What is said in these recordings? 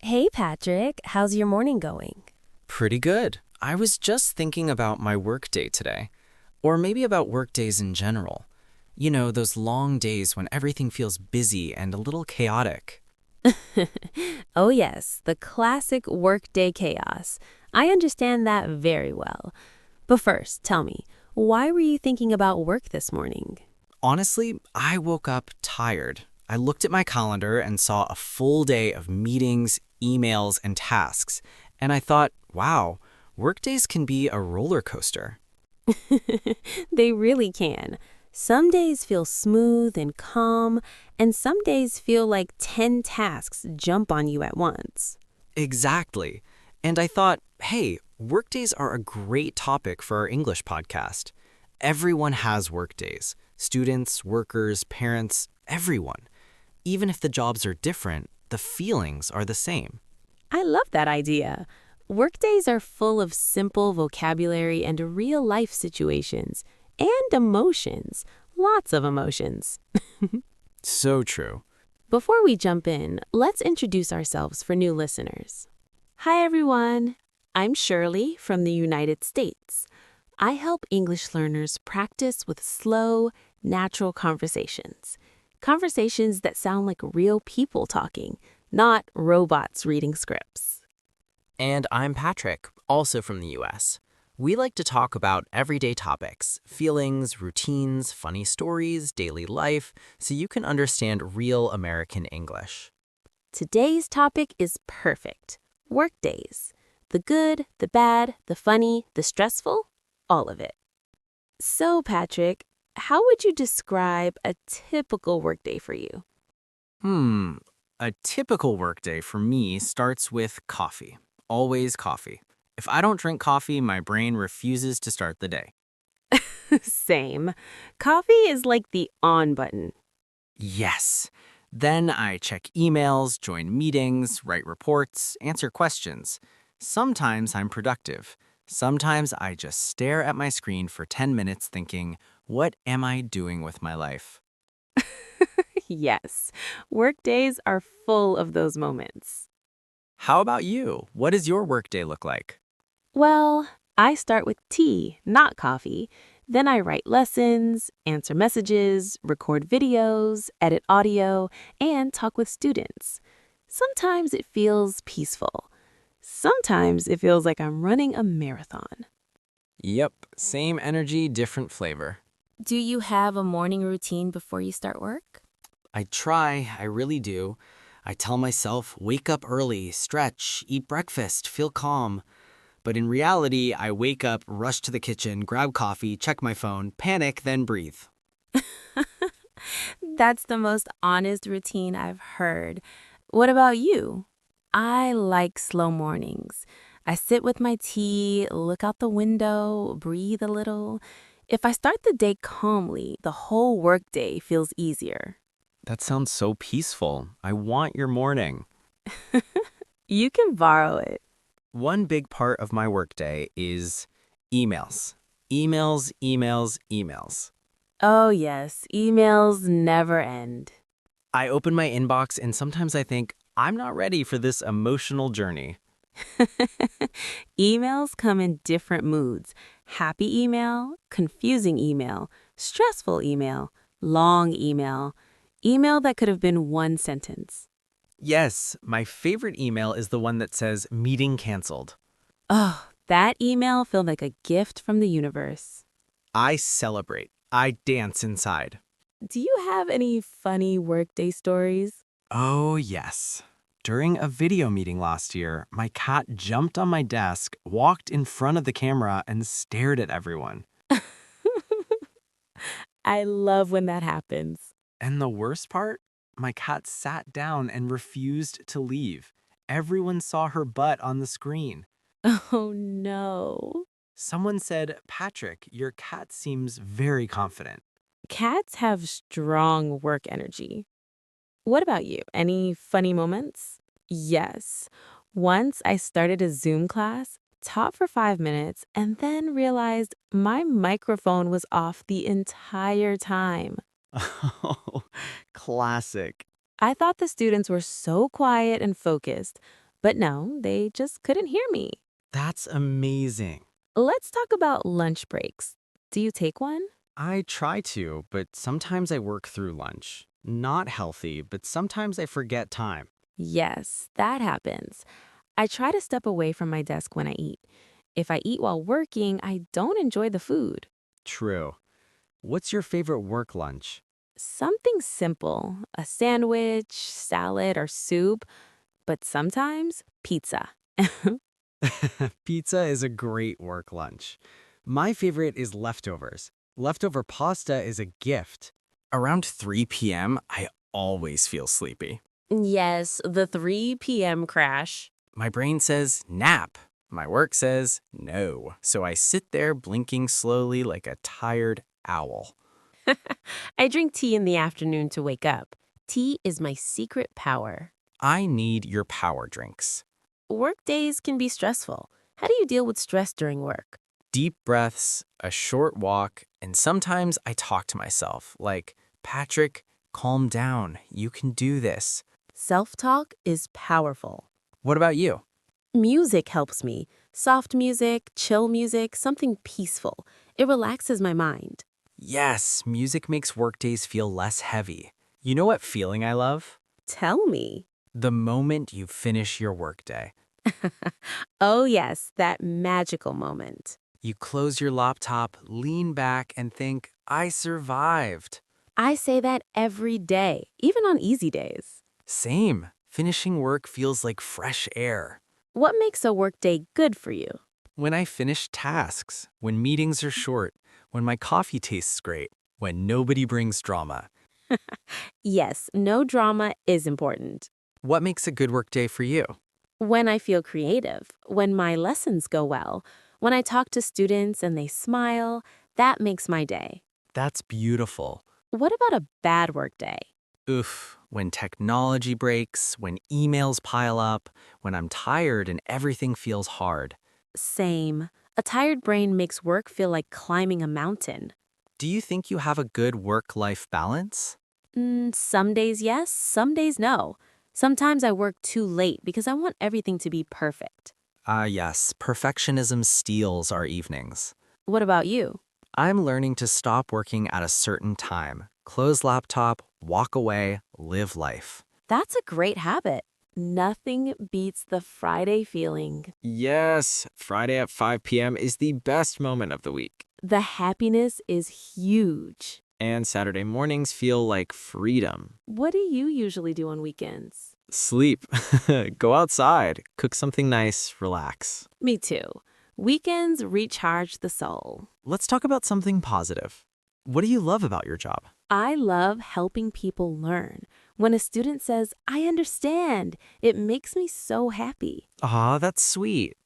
Hey Patrick, how's your morning going? Pretty good. I was just thinking about my workday today, or maybe about workdays in general. You know, those long days when everything feels busy and a little chaotic. Oh, yes, the classic workday chaos. I understand that very well. But first, tell me, why were you thinking about work this morning? Honestly, I woke up tired. I looked at my calendar and saw a full day of meetings, emails, and tasks, and I thought, wow, workdays can be a roller coaster. They really can. Some days feel smooth and calm, and some days feel like 10 tasks jump on you at once. Exactly. And I thought, hey, workdays are a great topic for our English podcast. Everyone has workdays students, workers, parents, everyone. Even if the jobs are different, the feelings are the same. I love that idea. Workdays are full of simple vocabulary and real life situations and emotions. Lots of emotions. So true. Before we jump in, let's introduce ourselves for new listeners. Hi, everyone. I'm Shirley from the United States. I help English learners practice with slow, natural conversations. Conversations that sound like real people talking, not robots reading scripts. And I'm Patrick, also from the US. We like to talk about everyday topics, feelings, routines, funny stories, daily life, so you can understand real American English. Today's topic is perfect. Workdays. The good, the bad, the funny, the stressful, all of it. So, Patrick, how would you describe a typical workday for you? Hmm, a typical workday for me starts with coffee. Always coffee. If I don't drink coffee, my brain refuses to start the day. Same. Coffee is like the on button. Yes. Then I check emails, join meetings, write reports, answer questions. Sometimes I'm productive. Sometimes I just stare at my screen for 10 minutes thinking, what am I doing with my life? Yes, workdays are full of those moments. How about you? What does your workday look like? Well, I start with tea, not coffee. Then I write lessons, answer messages, record videos, edit audio, and talk with students. Sometimes it feels peaceful. Sometimes it feels like I'm running a marathon. Yep, same energy, different flavor. Do you have a morning routine before you start work? I try, I really do. I tell myself, wake up early, stretch, eat breakfast, feel calm. But in reality, I wake up, rush to the kitchen, grab coffee, check my phone, panic, then breathe. That's the most honest routine I've heard. What about you? I like slow mornings. I sit with my tea, look out the window, breathe a little. If I start the day calmly, the whole workday feels easier. That sounds so peaceful. I want your morning. You can borrow it. One big part of my workday is emails. Emails, emails, emails. Oh, yes, emails never end. I open my inbox and sometimes I think, I'm not ready for this emotional journey. Emails come in different moods. Happy email, confusing email, stressful email, long email, email that could have been one sentence. Yes, my favorite email is the one that says meeting canceled. Oh, that email felt like a gift from the universe. I celebrate. I dance inside. Do you have any funny workday stories? Oh, yes. During a video meeting last year, my cat jumped on my desk, walked in front of the camera, and stared at everyone. I love when that happens. And the worst part? My cat sat down and refused to leave. Everyone saw her butt on the screen. Oh no. Someone said, Patrick, your cat seems very confident. Cats have strong work energy. What about you? Any funny moments? Yes. Once I started a Zoom class, taught for 5 minutes, and then realized my microphone was off the entire time. Oh, classic. I thought the students were so quiet and focused, But no, they just couldn't hear me. That's amazing. Let's talk about lunch breaks. Do you take one? I try to, but sometimes I work through lunch. Not healthy, but sometimes I forget time. Yes, that happens. I try to step away from my desk when I eat. If I eat while working, I don't enjoy the food. True. What's your favorite work lunch? Something simple, a sandwich, salad, or soup, but sometimes pizza. Pizza is a great work lunch. My favorite is leftovers. Leftover pasta is a gift. Around 3 p.m., I always feel sleepy. Yes, the 3 p.m. crash. My brain says nap. My work says no. So I sit there blinking slowly like a tired owl. I drink tea in the afternoon to wake up. Tea is my secret power. I need your power drinks. Work days can be stressful. How do you deal with stress during work? Deep breaths, a short walk, and sometimes I talk to myself like, Patrick, calm down. You can do this. Self-talk is powerful. What about you? Music helps me. Soft music, chill music, something peaceful. It relaxes my mind. Yes, music makes workdays feel less heavy. You know what feeling I love? Tell me. The moment you finish your workday. Oh yes, that magical moment. You close your laptop, lean back, and think, I survived. I say that every day, even on easy days. Same. Finishing work feels like fresh air. What makes a workday good for you? When I finish tasks, when meetings are short, when my coffee tastes great, when nobody brings drama. Yes, no drama is important. What makes a good workday for you? When I feel creative, when my lessons go well, when I talk to students and they smile, that makes my day. That's beautiful. What about a bad workday? Oof, when technology breaks, when emails pile up, when I'm tired and everything feels hard. Same. A tired brain makes work feel like climbing a mountain. Do you think you have a good work-life balance? Some days yes, some days no. Sometimes I work too late because I want everything to be perfect. Yes, perfectionism steals our evenings. What about you? I'm learning to stop working at a certain time, close laptop, walk away, live life. That's a great habit. Nothing beats the Friday feeling. Yes, Friday at 5 p.m. is the best moment of the week. The happiness is huge. And Saturday mornings feel like freedom. What do you usually do on weekends? Sleep. Go outside. Cook something nice. Relax. Me too. Weekends recharge the soul. Let's talk about something positive. What do you love about your job? I love helping people learn. When a student says, I understand, it makes me so happy. Aw, that's sweet.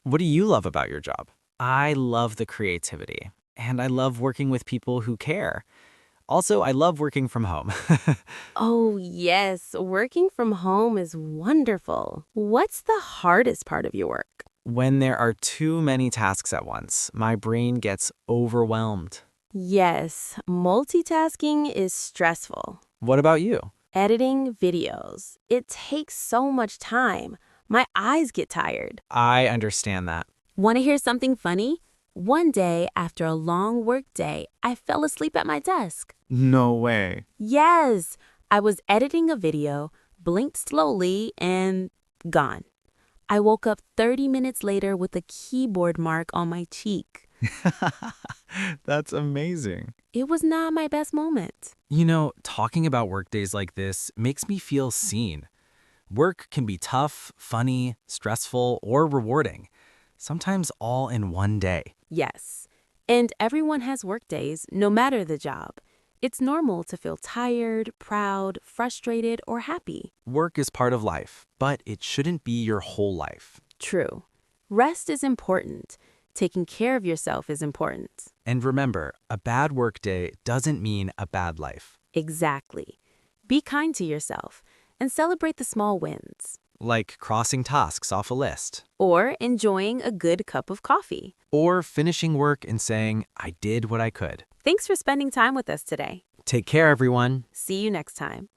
What do you love about your job? I love the creativity, and I love working with people who care. Also, I love working from home. Oh, yes, working from home is wonderful. What's the hardest part of your work? When there are too many tasks at once, my brain gets overwhelmed. Yes, multitasking is stressful. What about you? Editing videos. It takes so much time. My eyes get tired. I understand that. Want to hear something funny? One day, after a long work day, I fell asleep at my desk. No way. Yes, I was editing a video, blinked slowly, and gone. I woke up 30 minutes later with a keyboard mark on my cheek. That's amazing. It was not my best moment. You know, talking about workdays like this makes me feel seen. Work can be tough, funny, stressful, or rewarding. Sometimes all in one day. Yes, and everyone has work days, no matter the job. It's normal to feel tired, proud, frustrated, or happy. Work is part of life, but it shouldn't be your whole life. True. Rest is important. Taking care of yourself is important. And remember, a bad workday doesn't mean a bad life. Exactly. Be kind to yourself and celebrate the small wins. Like crossing tasks off a list. Or enjoying a good cup of coffee. Or finishing work and saying, I did what I could. Thanks for spending time with us today. Take care, everyone. See you next time.